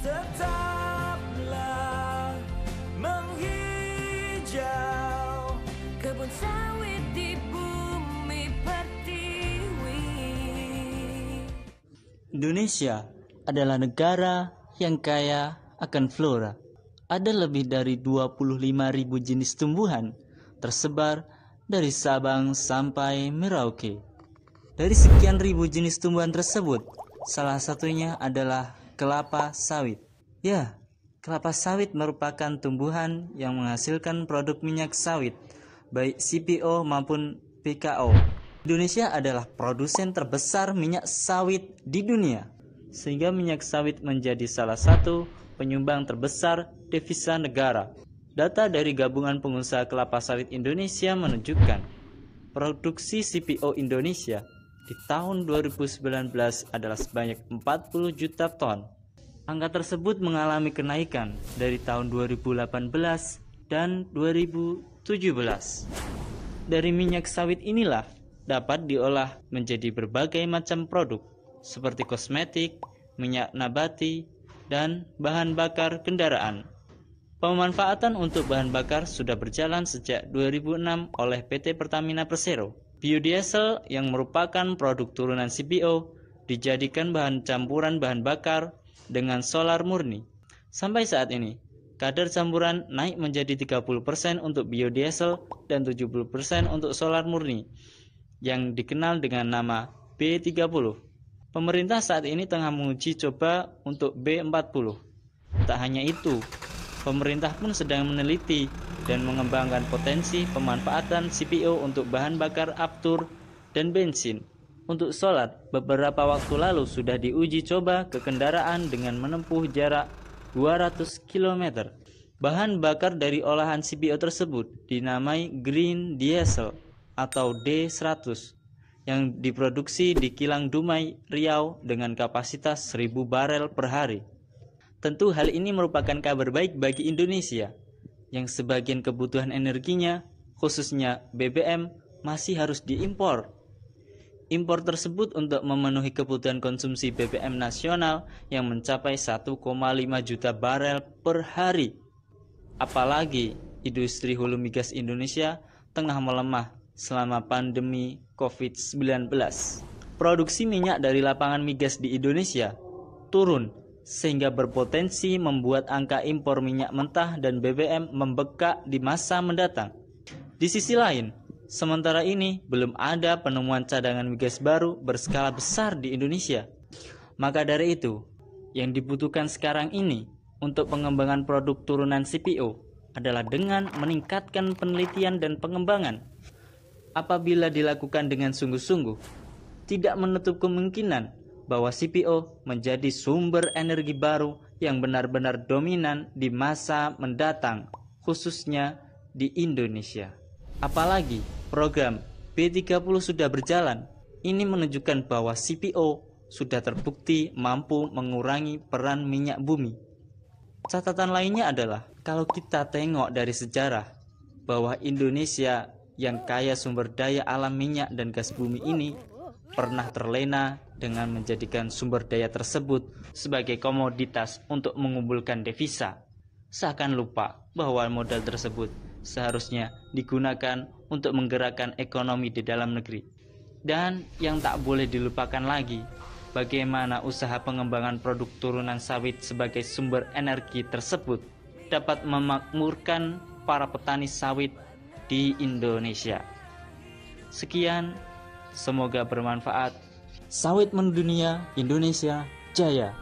Tetaplah menghijau kebun sawit di bumi pertiwi. Indonesia adalah negara yang kaya akan flora. Ada lebih dari 25.000 jenis tumbuhan tersebar dari Sabang sampai Merauke. Dari sekian ribu jenis tumbuhan tersebut, salah satunya adalah kelapa sawit. Ya, kelapa sawit merupakan tumbuhan yang menghasilkan produk minyak sawit, baik CPO maupun PKO. Indonesia adalah produsen terbesar minyak sawit di dunia, sehingga minyak sawit menjadi salah satu penyumbang terbesar devisa negara. Data dari Gabungan Pengusaha Kelapa Sawit Indonesia menunjukkan produksi CPO Indonesia di tahun 2019 adalah sebanyak 40 juta ton. Angka tersebut mengalami kenaikan dari tahun 2018 dan 2017. Dari minyak sawit inilah dapat diolah menjadi berbagai macam produk seperti kosmetik, minyak nabati, dan bahan bakar kendaraan. Pemanfaatan untuk bahan bakar sudah berjalan sejak 2006 oleh PT Pertamina Persero. Biodiesel yang merupakan produk turunan CPO dijadikan bahan campuran bahan bakar dengan solar murni. Sampai saat ini, kadar campuran naik menjadi 30% untuk biodiesel dan 70% untuk solar murni, yang dikenal dengan nama B30. Pemerintah saat ini tengah menguji coba untuk B40. Tak hanya itu, pemerintah pun sedang meneliti dan mengembangkan potensi pemanfaatan CPO untuk bahan bakar aftur dan bensin. Untuk solar, beberapa waktu lalu sudah diuji coba ke kendaraan dengan menempuh jarak 200 km. Bahan bakar dari olahan CPO tersebut dinamai Green Diesel atau D100 yang diproduksi di Kilang Dumai, Riau dengan kapasitas 1000 barel per hari. Tentu hal ini merupakan kabar baik bagi Indonesia yang sebagian kebutuhan energinya, khususnya BBM, masih harus diimpor. Impor tersebut untuk memenuhi kebutuhan konsumsi BBM nasional yang mencapai 1,5 juta barel per hari. Apalagi industri hulu migas Indonesia tengah melemah selama pandemi COVID-19. Produksi minyak dari lapangan migas di Indonesia turun sehingga berpotensi membuat angka impor minyak mentah dan BBM membekak di masa mendatang. Di sisi lain, sementara ini belum ada penemuan cadangan migas baru berskala besar di Indonesia. Maka dari itu, yang dibutuhkan sekarang ini untuk pengembangan produk turunan CPO adalah dengan meningkatkan penelitian dan pengembangan. Apabila dilakukan dengan sungguh-sungguh, tidak menutup kemungkinan bahwa CPO menjadi sumber energi baru yang benar-benar dominan di masa mendatang, khususnya di Indonesia. Apalagi program B30 sudah berjalan, ini menunjukkan bahwa CPO sudah terbukti mampu mengurangi peran minyak bumi. Catatan lainnya adalah, kalau kita tengok dari sejarah, bahwa Indonesia yang kaya sumber daya alam minyak dan gas bumi ini pernah terlena dengan menjadikan sumber daya tersebut sebagai komoditas untuk mengumpulkan devisa. Seakan lupa bahwa modal tersebut seharusnya digunakan untuk menggerakkan ekonomi di dalam negeri. Dan yang tak boleh dilupakan lagi, bagaimana usaha pengembangan produk turunan sawit sebagai sumber energi tersebut dapat memakmurkan para petani sawit di Indonesia. Sekian, semoga bermanfaat. Sawit mendunia, Indonesia jaya.